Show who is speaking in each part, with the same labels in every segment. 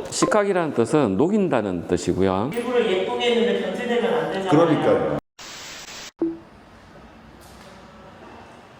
Speaker 1: 식각이라는 뜻은 녹인다는 뜻이고요.
Speaker 2: 일부러 예쁘게 했는데 변질되면 안 되잖아요.
Speaker 3: 그러니까요.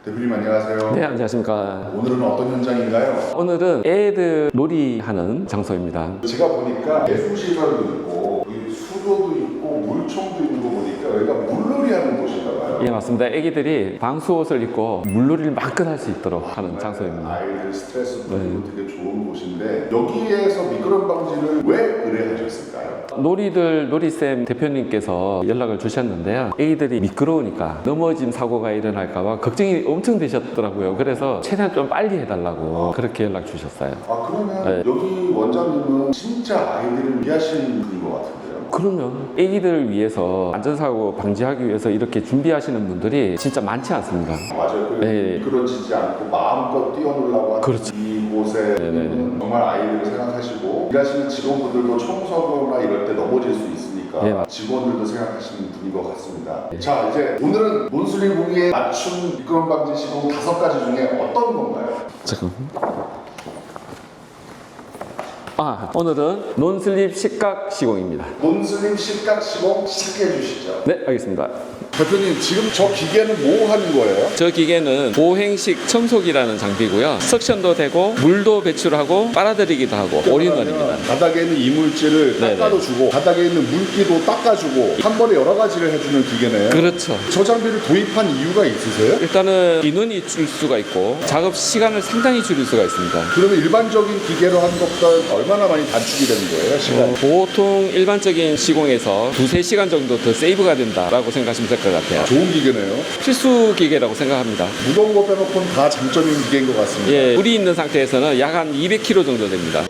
Speaker 3: 대표님 안녕하세요.
Speaker 1: 네, 안녕하십니까.
Speaker 3: 오늘은 어떤 현장인가요?
Speaker 1: 오늘은 애들 놀이하는 장소입니다.
Speaker 3: 제가 보니까 예술시설도 있고 수도도 있고 물총도 있는 거 보니까 여기가 물놀이 하는 곳인가 봐요.
Speaker 1: 예, 맞습니다. 애기들이 방수옷을 입고 물놀이를 마음껏 할 수 있도록 하는 장소입니다.
Speaker 3: 아이들 스트레스 풀리고 되게 좋은 곳인데 여기에서 미끄럼 방지를 왜 의뢰하셨을까요?
Speaker 1: 놀이들 놀이쌤 대표님께서 연락을 주셨는데요. 애기들이 미끄러우니까 넘어짐 사고가 일어날까봐 걱정이 엄청 되셨더라고요. 그래서 최대한 좀 빨리 해달라고 그렇게 연락 주셨어요.
Speaker 3: 아 그러면
Speaker 1: 네.
Speaker 3: 여기 원장님은 진짜 아이들을 위하시는 분인 것 같은데요?
Speaker 1: 그러면 애기들을 위해서 안전사고 방지하기 위해서 이렇게 준비하시는 분들이 진짜 많지 않습니다.
Speaker 3: 맞아요.
Speaker 1: 네.
Speaker 3: 미끄러지지 않고 마음껏 뛰어놀라고 하는
Speaker 1: 그렇죠.
Speaker 3: 이곳에
Speaker 1: 네네네.
Speaker 3: 정말 아이들을 생각하시고 일하시는 직원분들도 청소하거나 이럴 때 넘어질 수 있으니까
Speaker 1: 네,
Speaker 3: 직원들도 생각하시는 분인 것 같습니다.
Speaker 1: 네.
Speaker 3: 자 이제 오늘은 논술이 공의 맞춤 미끄럼 방지 시공 5가지 중에 어떤 건가요?
Speaker 1: 잠깐. 오늘은 논슬립 식각 시공입니다.
Speaker 3: 논슬립 실각 시공 시작해 주시죠.
Speaker 1: 네, 알겠습니다.
Speaker 3: 대표님 지금 저 기계는 뭐 하는 거예요?
Speaker 1: 저 기계는 보행식 청소기라는 장비고요. 석션도 되고 물도 배출하고 빨아들이기도 하고 올인원입니다.
Speaker 3: 바닥에 있는 이물질을
Speaker 1: 네네.
Speaker 3: 닦아도 주고 바닥에 있는 물기도 닦아주고 한 번에 여러 가지를 해주는 기계네요.
Speaker 1: 그렇죠.
Speaker 3: 저 장비를 도입한 이유가 있으세요?
Speaker 1: 일단은 인원이 줄 수가 있고 작업 시간을 상당히 줄일 수가 있습니다.
Speaker 3: 그러면 일반적인 기계로 하는 것보다 얼마나 많이 단축이 되는 거예요? 시간이?
Speaker 1: 보통 일반적인 시공에서 2-3시간 정도 더 세이브가 된다라고 생각하시면 될 것 같아요.
Speaker 3: 좋은 기계네요.
Speaker 1: 필수 기계라고 생각합니다.
Speaker 3: 무거운 거 빼놓고는 다 장점인 기계인 것 같습니다.
Speaker 1: 예, 물이 있는 상태에서는 약 한 200kg 정도 됩니다.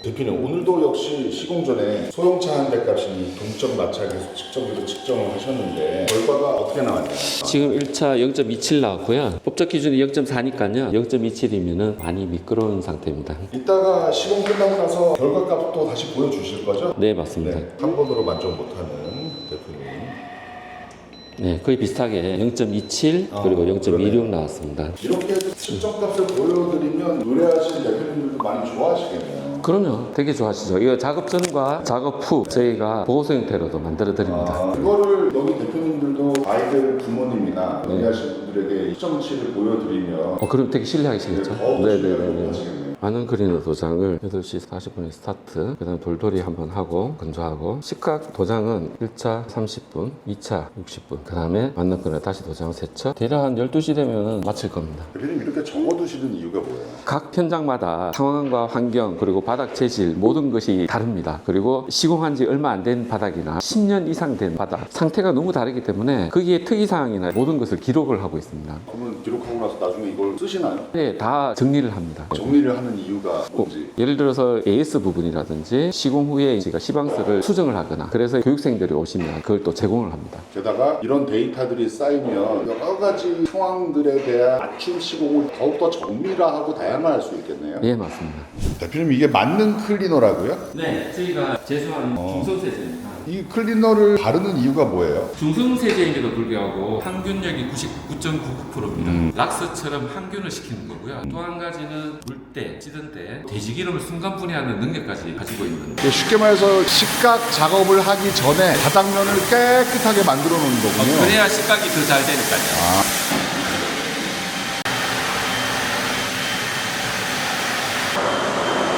Speaker 3: 대표님 오늘도 역시 시공 전에 소형차 한 대 값이 동점 마찰계속 측정기로 측정을 하셨는데 결과가 어떻게 나왔나요?
Speaker 1: 지금 1차 0.27 나왔고요. 법적 기준이 0.4니까요. 0.27이면 많이 미끄러운 상태입니다.
Speaker 3: 이따가 시공 끝나고 나서 결과값도 다시 보여주실 거죠?
Speaker 1: 네, 맞습니다.
Speaker 3: 네, 한 번으로 만족 못하는 대표님.
Speaker 1: 네, 거의 비슷하게 0.27 그리고 0.26 나왔습니다.
Speaker 3: 이렇게 측정값을 보여드리면 의뢰하신 대표님들도 많이 좋아하시겠네요.
Speaker 1: 그럼요. 되게 좋아하시죠. 이거 작업 전과 작업 후 저희가 보고서 형태로도 만들어 드립니다.
Speaker 3: 이거를 여기 대표님들도 아이들 부모님이나 의뢰하신 분들에게 시점치를 보여드리면
Speaker 1: 그럼 되게 신뢰하시겠죠?
Speaker 3: 더
Speaker 1: 네네네.
Speaker 3: 하시겠네요.
Speaker 1: 많은 클리너 도장을 8시 40분에 스타트, 그 다음 돌돌이 한번 하고 건조하고 식각 도장은 1차 30분, 2차 60분, 그 다음에 맞는 거를 다시 도장을 세쳐 대략 한 12시 되면 마칠 겁니다.
Speaker 3: 대표님 이렇게 적어두시는 이유가 뭐예요?
Speaker 1: 각 현장마다 상황과 환경 그리고 바닥 재질 모든 것이 다릅니다. 그리고 시공한 지 얼마 안 된 바닥이나 10년 이상 된 바닥 상태가 너무 다르기 때문에 거기에 특이사항이나 모든 것을 기록을 하고 있습니다.
Speaker 3: 그러면 기록하고 나서 나중에 이걸 쓰시나요?
Speaker 1: 네, 다 정리를 합니다.
Speaker 3: 정리를 하는 이유가 뭔지.
Speaker 1: 예를 들어서 AS 부분이라든지 시공 후에 저희가 시방서를 수정을 하거나 그래서 교육생들이 오시면 그걸 또 제공을 합니다.
Speaker 3: 게다가 이런 데이터들이 쌓이면 여러 가지 상황들에 대한 맞춤 시공을 더욱더 정밀화하고 다양화할 수 있겠네요.
Speaker 1: 예, 맞습니다.
Speaker 3: 대표님 이게 만능 클리너라고요?
Speaker 1: 네, 저희가 제조한 중성세제입니다.
Speaker 3: 이 클리너를 바르는 이유가 뭐예요?
Speaker 1: 중성세제임에도 불구하고 항균력이 99.99%입니다. 락스처럼 항균을 시키는 거고요. 또 한 가지는 물 때, 찌든 때 돼지기름을 순간 분해하는 능력까지 가지고 있는
Speaker 3: 쉽게 말해서 식각 작업을 하기 전에 바닥면을 깨끗하게 만들어 놓는 거군요.
Speaker 1: 그래야 식각이 더 잘 되니까요.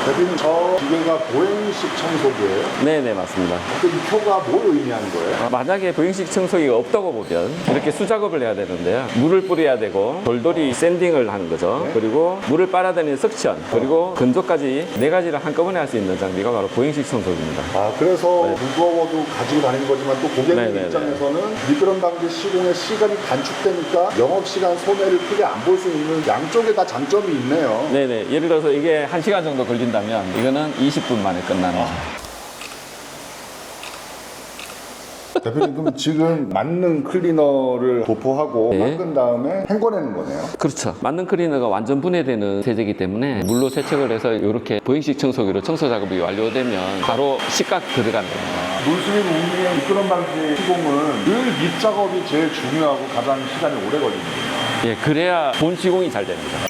Speaker 3: 대표님 저 기계가 보행식 청소기예요?
Speaker 1: 네네, 맞습니다.
Speaker 3: 그럼 이 표가 뭘 의미하는 거예요?
Speaker 1: 만약에 보행식 청소기가 없다고 보면 이렇게 수작업을 해야 되는데요. 물을 뿌려야 되고 돌돌이 샌딩을 하는 거죠. 그리고 물을 빨아들이는 석션 그리고 건조까지 4가지를 한꺼번에 할 수 있는 장비가 바로 보행식 청소기입니다.
Speaker 3: 그래서 무거워도 가지고 다니는 거지만 또 고객님
Speaker 1: 네네네.
Speaker 3: 입장에서는 미끄럼 방지 시공의 시간이 단축되니까 영업시간 손해를 크게 안 볼 수 있는 양쪽에 다 장점이 있네요.
Speaker 1: 네네. 예를 들어서 이게 1시간 정도 걸린다면 이거는 20분 만에 끝나는
Speaker 3: 대표님 그럼 지금 만능 클리너를 도포하고
Speaker 1: 네.
Speaker 3: 닦은 다음에 헹궈내는 거네요.
Speaker 1: 그렇죠. 만능 클리너가 완전 분해되는 세제이기 때문에 물로 세척을 해서 이렇게 보행식 청소기로 청소 작업이 완료되면 바로 식각 들어가는 겁니다.
Speaker 3: 논스님 운리의 미끄럼 방지 시공은 늘 밑작업이 제일 중요하고 가장 시간이 오래 걸립니다.
Speaker 1: 예, 그래야 본 시공이 잘 됩니다.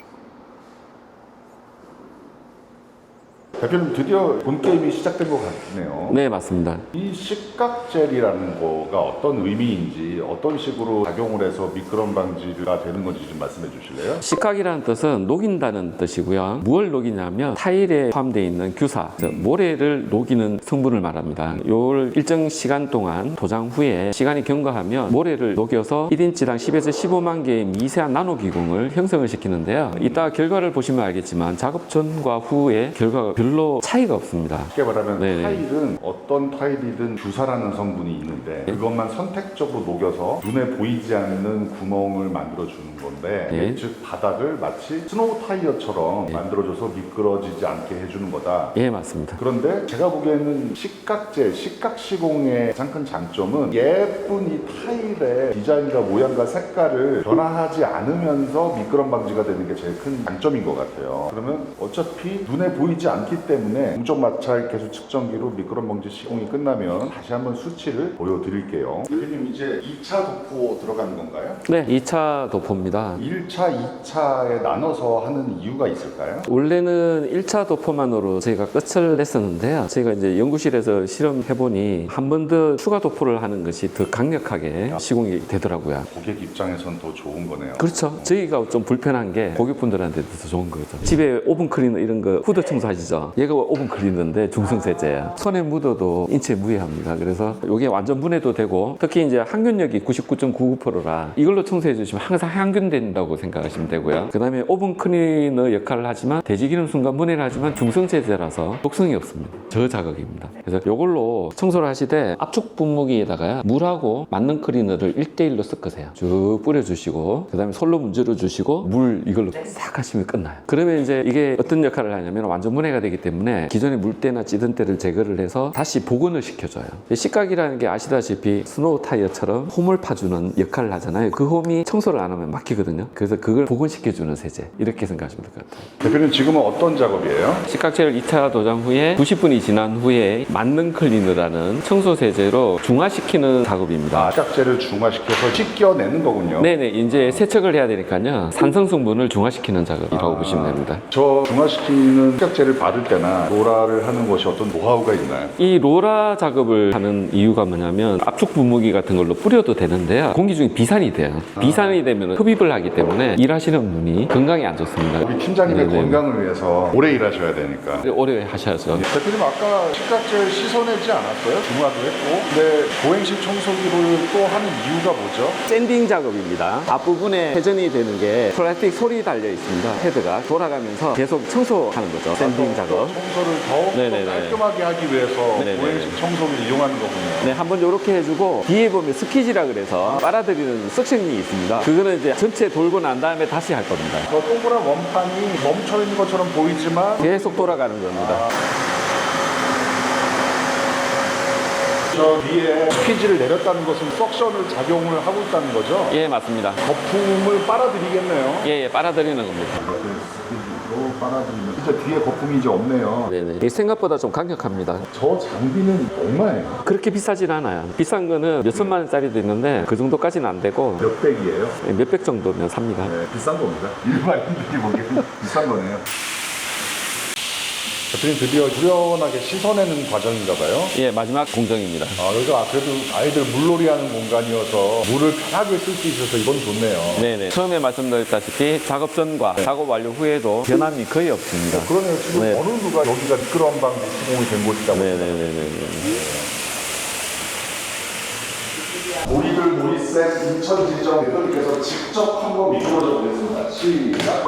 Speaker 3: 대표님 드디어 본 게임이 시작된 것 같네요.
Speaker 1: 네, 맞습니다.
Speaker 3: 이 식각젤이라는 거가 어떤 의미인지 어떤 식으로 작용을 해서 미끄럼 방지가 되는 건지 좀 말씀해 주실래요?
Speaker 1: 식각이라는 뜻은 녹인다는 뜻이고요. 무엇을 녹이냐면 타일에 포함되어 있는 규사, 즉 모래를 녹이는 성분을 말합니다. 요 일정 시간 동안 도장 후에 시간이 경과하면 모래를 녹여서 1인치당 10에서 15만 개의 미세한 나노기공을 형성을 시키는데요. 이따 결과를 보시면 알겠지만 작업 전과 후의 결과가 별로 차이가 없습니다.
Speaker 3: 쉽게 말하면
Speaker 1: 네네.
Speaker 3: 타일은 어떤 타일이든 규사라는 성분이 있는데 그것만 선택적으로 녹여서 눈에 보이지 않는 구멍을 만들어주는 건데
Speaker 1: 네.
Speaker 3: 즉 바닥을 마치 스노우 타이어처럼 만들어줘서 미끄러지지 않게 해주는 거다.
Speaker 1: 예, 맞습니다.
Speaker 3: 그런데 제가 보기에는 식각젤, 식각시공의 가장 큰 장점은 예쁜 이 타일의 디자인과 모양과 색깔을 변화하지 않으면서 미끄럼 방지가 되는 게 제일 큰 장점인 것 같아요. 그러면 어차피 눈에 보이지 않기 때문에 공적 마찰 계수 측정기로 미끄럼 방지 시공이 끝나면 다시 한번 수치를 보여드릴게요. 대표님 이제 2차 도포 들어가는 건가요?
Speaker 1: 네, 2차 도포입니다.
Speaker 3: 1차, 2차에 나눠서 하는 이유가 있을까요?
Speaker 1: 원래는 1차 도포만으로 저희가 끝을 냈었는데요. 저희가 이제 연구실에서 실험해보니 한 번 더 추가 도포를 하는 것이 더 강력하게 시공이 되더라고요.
Speaker 3: 고객 입장에선 더 좋은 거네요.
Speaker 1: 그렇죠. 저희가 좀 불편한 게 고객분들한테도 더 좋은 거죠. 집에 오븐 클리너 이런 거 후드 청소하시죠? 얘가 오븐 클리너인데 중성세제예요. 손에 묻어도 인체에 무해합니다. 그래서 이게 완전 분해도 되고 특히 이제 항균력이 99.99%라 이걸로 청소해 주시면 항상 항균된다고 생각하시면 되고요. 그 다음에 오븐 클리너 역할을 하지만 대지기름 순간 분해를 하지만 중성세제라서 독성이 없습니다. 저자극입니다. 그래서 이걸로 청소를 하시되 압축 분무기에다가 물하고 맞는 클리너를 1대1로 섞으세요. 쭉 뿌려주시고 그 다음에 솔로 문질러 주시고 물 이걸로 싹 하시면 끝나요. 그러면 이제 이게 어떤 역할을 하냐면 완전 분해가 되기 때문에 기존의 물때나 찌든 때를 제거를 해서 다시 복원을 시켜줘요. 식각이라는 게 아시다시피 스노우 타이어처럼 홈을 파주는 역할을 하잖아요. 그 홈이 청소를 안 하면 막히거든요. 그래서 그걸 복원시켜주는 세제 이렇게 생각하시면 될 것 같아요.
Speaker 3: 대표님 지금은 어떤 작업이에요?
Speaker 1: 식각젤 2차 도장 후에 90분이 지난 후에 만능 클리너라는 청소 세제로 중화시키는 작업입니다.
Speaker 3: 식각젤을 중화시켜서 씻겨내는 거군요.
Speaker 1: 네네, 이제 세척을 해야 되니까요. 산성 성분을 중화시키는 작업이라고 보시면 됩니다.
Speaker 3: 저 중화시키는 식각젤을 받을 때나 로라를 하는 것이 어떤 노하우가 있나요?
Speaker 1: 이 로라 작업을 하는 이유가 뭐냐면 압축 분무기 같은 걸로 뿌려도 되는데요. 공기 중에 비산이 돼요. 비산이 되면 흡입을 하기 때문에 일하시는 분이 건강에 안 좋습니다.
Speaker 3: 우리 팀장님의
Speaker 1: 네네.
Speaker 3: 건강을 위해서 오래 일하셔야 되니까.
Speaker 1: 오래 하셔야죠.
Speaker 3: 대표님 아까 식각젤 씻어내지 않았어요? 중화도 했고. 근데 고행식 청소기를 또 하는 이유가 뭐죠?
Speaker 1: 샌딩 작업입니다. 앞부분에 회전이 되는 게 플라스틱 솔이 달려 있습니다. 헤드가 돌아가면서 계속 청소하는 거죠. 샌딩 작업.
Speaker 3: 청소를 더욱
Speaker 1: 네네네.
Speaker 3: 깔끔하게 하기 위해서
Speaker 1: 네네.
Speaker 3: 고행식 청소기를 이용하는 거군요.
Speaker 1: 네, 한번 이렇게 해주고 뒤에 보면 스키지라 그래서 빨아들이는 석션이 있습니다. 그거는 이제 전체 돌고 난 다음에 다시 할 겁니다.
Speaker 3: 저 동그란 원판이 멈춰 있는 것처럼 보이지만
Speaker 1: 계속 돌아가는 겁니다.
Speaker 3: 저 위에 스퀴즈를 내렸다는 것은 석션을 작용을 하고 있다는 거죠?
Speaker 1: 예, 맞습니다.
Speaker 3: 거품을 빨아들이겠네요.
Speaker 1: 예, 빨아들이는 겁니다.
Speaker 3: 스퀴즈로 빨아들이면 진짜 뒤에 거품이 이제 없네요.
Speaker 1: 네네. 이게 생각보다 좀 강력합니다.
Speaker 3: 저 장비는 얼마예요?
Speaker 1: 그렇게 비싸진 않아요. 비싼 거는 몇천만 원짜리도 있는데 그 정도까지는 안 되고
Speaker 3: 몇 백이에요?
Speaker 1: 몇백 정도면 삽니다.
Speaker 3: 네, 비싼 겁니다. 일반인들이 보기에는 비싼 거네요. 대표님 드디어 후련하게 씻어내는 과정인가 봐요.
Speaker 1: 예, 마지막 공정입니다.
Speaker 3: 여기가 그래도 아이들 물놀이 하는 공간이어서 물을 편하게 쓸 수 있어서 이건 좋네요.
Speaker 1: 네네. 처음에 말씀드렸다시피 작업 전과 작업 완료 후에도 변함이 거의 없습니다.
Speaker 3: 그러네요. 지금
Speaker 1: 네.
Speaker 3: 어느 누가 여기가 미끄럼 방지 시공이 된 곳이라고.
Speaker 1: 네네네네.
Speaker 3: 우리들 놀이센 인천지점 대표님께서 직접 한번 미끄러져 보겠습니다. 시작.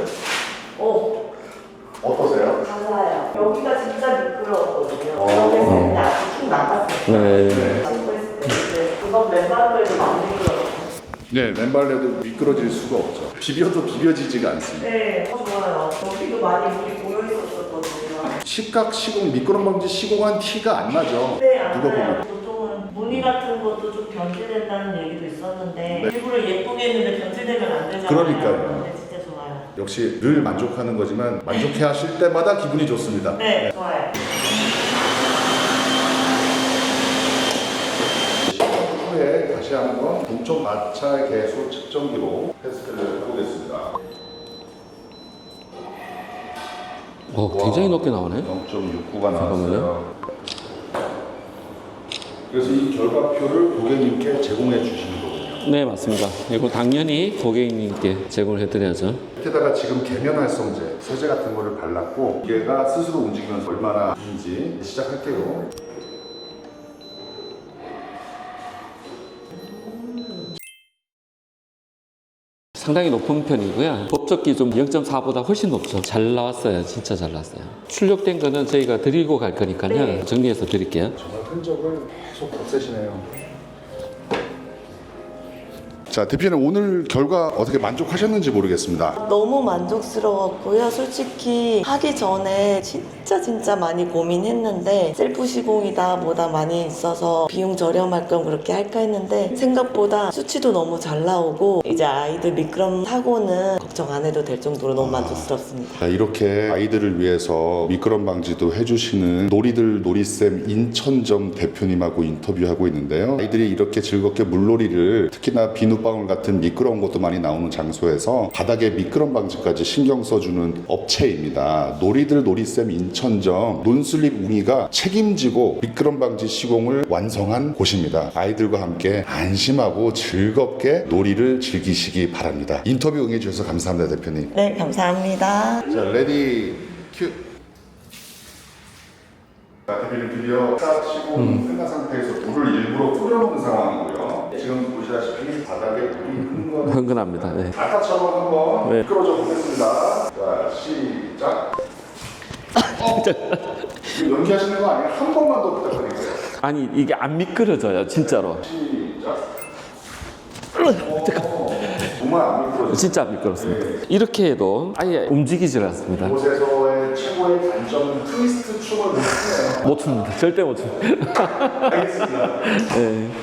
Speaker 3: 어떠세요?
Speaker 2: 달라요. 여기가 진짜 미끄러웠거든요. 그래서 근데 아직 힘 남았어요.
Speaker 1: 네.
Speaker 2: 신고 있을 때. 근데 그건 맨발로 해도 안 미끄러워요.
Speaker 3: 네, 맨발레도 미끄러질 수가 없죠. 비벼도 비벼지지가 않습니다.
Speaker 2: 네, 좋아요. 여기도 많이 물이 고여 있었거든요.
Speaker 3: 식각 시공, 미끄럼 방지 시공한 티가 안 나죠.
Speaker 2: 네, 안
Speaker 3: 누가
Speaker 2: 나요.
Speaker 3: 보면.
Speaker 2: 보통은 무늬 같은 것도 좀 변질된다는 얘기도 있었는데 일부러 예쁘게 했는데 변질되면 안 되잖아요.
Speaker 3: 그러니까요.
Speaker 2: 근데 진짜 좋아요.
Speaker 3: 역시 늘 만족하는 거지만 만족해 하실 때마다 기분이 좋습니다.
Speaker 2: 네, 좋아요.
Speaker 3: 후에 다시 한번 동적 마찰 계수 측정기로 테스트를 해보겠습니다.
Speaker 1: 굉장히 높게 나오네.
Speaker 3: 0.69가 나왔어요.
Speaker 1: 잠깐만요.
Speaker 3: 그래서 이 결과표를 고객님께 제공해 주시는 거군요.
Speaker 1: 네, 맞습니다. 이거 당연히 고객님께 제공을 해드려야죠.
Speaker 3: 밑에다가 지금 계면 활성제, 세제 같은 거를 발랐고 얘가 스스로 움직이면서 얼마나 인지 시작할게요.
Speaker 1: 상당히 높은 편이고요. 법적 기준 0.4보다 훨씬 높죠. 잘 나왔어요. 진짜 잘 나왔어요. 출력된 거는 저희가 드리고 갈 거니까요.
Speaker 2: 네.
Speaker 1: 정리해서 드릴게요.
Speaker 3: 정말 흔적을 계속 없애시네요. 자, 대표님 오늘 결과 어떻게 만족하셨는지 모르겠습니다.
Speaker 2: 너무 만족스러웠고요. 솔직히 하기 전에 진짜 많이 고민했는데 셀프 시공이다 뭐다 많이 있어서 비용 저렴할 겸 그렇게 할까 했는데 생각보다 수치도 너무 잘 나오고 이제 아이들 미끄럼 사고는 걱정 안 해도 될 정도로 너무 만족스럽습니다.
Speaker 3: 자, 이렇게 아이들을 위해서 미끄럼 방지도 해주시는 놀이들 놀이쌤 인천점 대표님하고 인터뷰하고 있는데요. 아이들이 이렇게 즐겁게 물놀이를 특히나 비눗방울 같은 미끄러운 것도 많이 나오는 장소에서 바닥에 미끄럼 방지까지 신경 써주는 업체입니다. 놀이들 놀이쌤 인천점 논슬립 웅이가 책임지고 미끄럼 방지 시공을 완성한 곳입니다. 아이들과 함께 안심하고 즐겁게 놀이를 즐기시기 바랍니다. 인터뷰 응해주셔서 감사합니다, 대표님.
Speaker 2: 네, 감사합니다.
Speaker 3: 자, 레디 큐. 자, 대표님 드디어 스타 시공 끝난 상태에서 물을 일부러 뿌려놓은 상황이고요. 지금 보시다시피 바닥에 물이 흥건.
Speaker 1: 흥건합니다. 네.
Speaker 3: 아까처럼 한번
Speaker 1: 네.
Speaker 3: 미끄러져 보겠습니다. 자, 시작. 지금 연기하시는 거 아니에요? 한 번만 더 부탁드릴게요.
Speaker 1: 아니, 이게 안 미끄러져요. 진짜로.
Speaker 3: 시작. 정말 안 미끄러져요.
Speaker 1: 진짜 안 미끄럽습니다. 이렇게 해도 아예 움직이질 않습니다.
Speaker 3: 이곳에서의 최고의 단점은 트위스트 춤을 못 추네요.
Speaker 1: 못 춥니다. 절대 못 춥니다.
Speaker 3: 알겠습니다.
Speaker 1: 네.